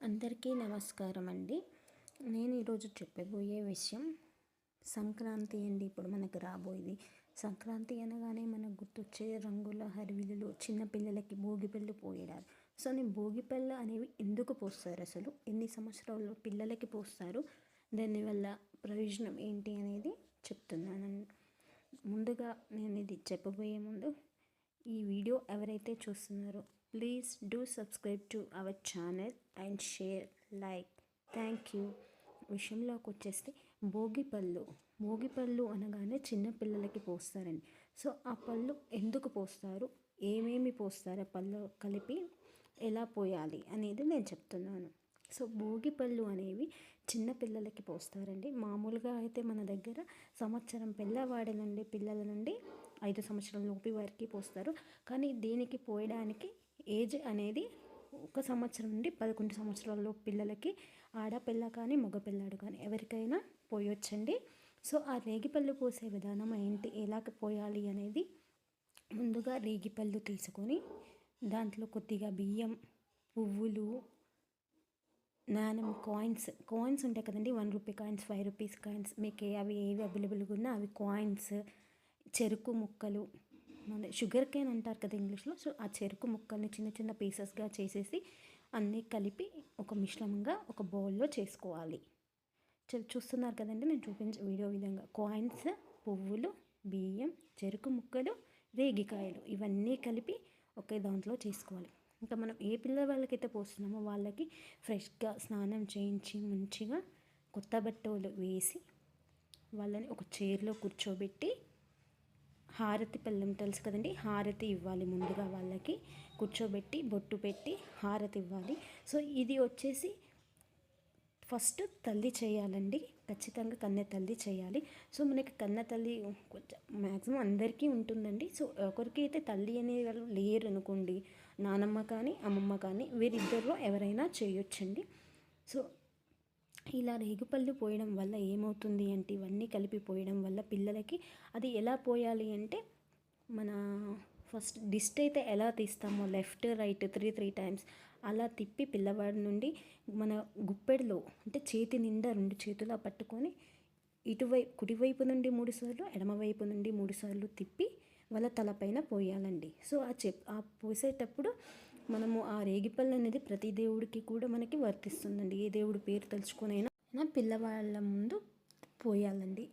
అందరికీ నమస్కారం అండి. నేను ఈరోజు చెప్పబోయే విషయం సంక్రాంతి అండి. ఇప్పుడు మనకు రాబోయేది సంక్రాంతి అనగానే మనకు గుర్తొచ్చే రంగుల హరివిల్లులు, చిన్నపిల్లలకి భోగిపళ్ళు పోయడాలు. సో నేను భోగిపళ్ళు అనేవి ఎందుకు పోస్తారు, అసలు ఎన్ని సంవత్సరాలు పిల్లలకి పోస్తారు, దానివల్ల ప్రయోజనం ఏంటి అనేది చెప్తున్నాను. ముందుగా నేను ఇది చెప్పబోయే ముందు ఈ వీడియో ఎవరైతే చూస్తున్నారో please do subscribe to our channel and share like. Thank you. విషయంలోకి వచ్చేస్తే భోగిపళ్ళు అనగానే చిన్నపిల్లలకి పోస్తారండి. సో ఆ పళ్ళు ఎందుకు పోస్తారు, ఏమేమి పోస్తారు, పళ్ళు కలిపి ఎలా పోయాలి అనేది నేను చెప్తున్నాను. సో భోగిపళ్ళు అనేవి చిన్నపిల్లలకి పోస్తారండి. మామూలుగా అయితే మన దగ్గర సంవత్సరం పిల్లల నుండి 5 సంవత్సరాల లోపు వారికి పోస్తారు. కానీ దీనికి పోయడానికి ఏజ్ అనేది 1 సంవత్సరం నుండి 11 సంవత్సరాల పిల్లలకి, ఆడపిల్ల కానీ మగపిల్లాడు కానీ ఎవరికైనా పోయొచ్చండి. సో ఆ రేగిపళ్ళు పోసే విధానం ఏంటి, ఎలా పోయాలి అనేది, ముందుగా రేగిపళ్ళు తీసుకొని దాంట్లో కొద్దిగా బియ్యం, పువ్వులు, నాణం, కాయిన్స్ ఉంటాయి కదండి, 1 రూపీ కాయిన్స్, 5 రూపీస్ కాయిన్స్, మీకు అవి ఏవి అవైలబుల్గా ఉన్నా అవి కాయిన్స్, చెరుకు ముక్కలు, షుగర్ కేన్ అంటారు కదా ఇంగ్లీష్లో. సో ఆ చెరుకు ముక్కల్ని చిన్న చిన్న పీసెస్గా చేసేసి అన్నీ కలిపి ఒక మిశ్రమంగా ఒక బౌల్లో చేసుకోవాలి. చూస్తున్నారు కదండి నేను చూపించే వీడియో విధంగా కాయిన్స్, పువ్వులు, బియ్యం, చెరుకు ముక్కలు, రేగికాయలు ఇవన్నీ కలిపి ఒకే దాంట్లో చేసుకోవాలి. ఇంకా మనం ఏ పిల్లవాళ్ళకైతే పోస్తున్నామో వాళ్ళకి ఫ్రెష్గా స్నానం చేయించి మంచిగా కొత్త బట్టలు వేసి వాళ్ళని ఒక చైర్లో కూర్చోబెట్టి హారతి పళ్ళెం తెలుసు కదండి, హారతి ఇవ్వాలి. ముందుగా వాళ్ళకి కూర్చోబెట్టి బొట్టు పెట్టి హారతి ఇవ్వాలి. సో ఇది వచ్చేసి ఫస్ట్ తల్లి చేయాలండి, ఖచ్చితంగా కన్నె తల్లి చేయాలి. సో మనకి కన్నె తల్లి కొంచెం మ్యాక్సిమం అందరికీ ఉంటుందండి. సో ఒకరికి అయితే తల్లి అనే వాళ్ళు లేరు అనుకోండి, నానమ్మ కానీ అమ్మమ్మ కానీ వీరిద్దరిలో ఎవరైనా చేయొచ్చండి. సో ఇలా రేగుపళ్ళు పోయడం వల్ల ఏమవుతుంది అంటే, ఇవన్నీ కలిపి పోయడం వల్ల పిల్లలకి అది ఎలా పోయాలి అంటే, మన ఫస్ట్ డిస్ట్ అయితే ఎలా తీస్తామో లెఫ్ట్ రైట్ 3 టైమ్స్ అలా తిప్పి పిల్లవాడి నుండి మన గుప్పెడిలో అంటే చేతి నిండా 2 చేతులా పట్టుకొని కుడివైపు నుండి 3 సార్లు, ఎడమవైపు నుండి 3 సార్లు తిప్పి వాళ్ళ తలపైన పోయాలండి. సో ఆ పోసేటప్పుడు మనము ఆ రేగిపళ్ళు అనేది ప్రతి దేవుడికి కూడా మనకి వర్తిస్తుందండి. ఏ దేవుడి పేరు తలుచుకొనైనా పిల్లవాళ్ళ ముందు పోయాలండి.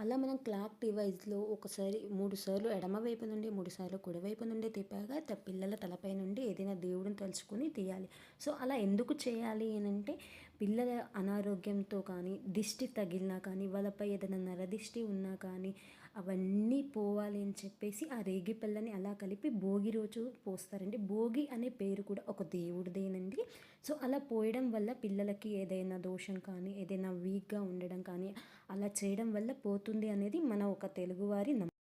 అలా మనం క్లాక్ డివైజ్లో ఒకసారి 3 సార్లు ఎడమవైపు నుండి 3 సార్లు కుడివైపు నుండి తిప్పాక పిల్లల తలపై నుండి ఏదైనా దేవుడిని తలుచుకొని తీయాలి. సో అలా ఎందుకు చేయాలి అని అంటే, పిల్లల అనారోగ్యంతో కానీ, దిష్టి తగిలినా కానీ, వాళ్ళపై ఏదైనా నరదిష్టి ఉన్నా కానీ అవన్నీ పోవాలి అని చెప్పేసి ఆ రేగిపళ్ళని అలా కలిపి భోగి రోజు పోస్తారండి. భోగి అనే పేరు కూడా ఒక దేవుడిదేనండి. సో అలా పోయడం వల్ల పిల్లలకి ఏదైనా దోషం కానీ, ఏదైనా వీక్గా ఉండడం కానీ అలా చేయడం వల్ల పోతుంది అనేది మన ఒక తెలుగువారి నమ్మకం.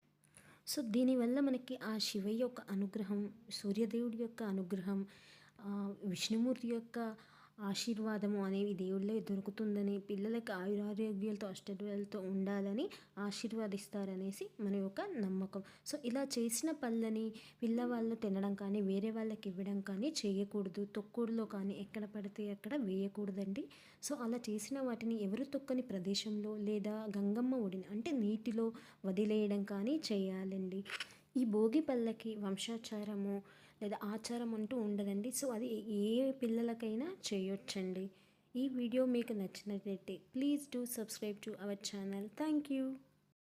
సో దీనివల్ల మనకి ఆ శివయ్య యొక్క అనుగ్రహం, సూర్యదేవుడి యొక్క అనుగ్రహం, విష్ణుమూర్తి యొక్క ఆశీర్వాదము అనేవి దేవుళ్ళే దొరుకుతుందని, పిల్లలకి ఆయురారోగ్యాలతో అష్టైశ్వర్యాలతో ఉండాలని ఆశీర్వాదిస్తారనేసి మన యొక్క నమ్మకం. సో ఇలా చేసిన పళ్ళని పిల్లవాళ్ళు తినడం కానీ, వేరే వాళ్ళకి ఇవ్వడం కానీ చేయకూడదు. తొక్కుడులో కానీ ఎక్కడ పడితే అక్కడ వేయకూడదండి. సో అలా చేసిన వాటిని ఎవరు తొక్కని ప్రదేశంలో లేదా గంగమ్మ ఒడిని అంటే నీటిలో వదిలేయడం కానీ చేయాలండి. ఈ భోగి పళ్ళకి వంశాచారము లేదా ఆచారం అంటూ ఉండదండి. సో అది ఏ పిల్లలకైనా చేయొచ్చండి. ఈ వీడియో మీకు నచ్చినట్లయితే please do subscribe to our channel. Thank you.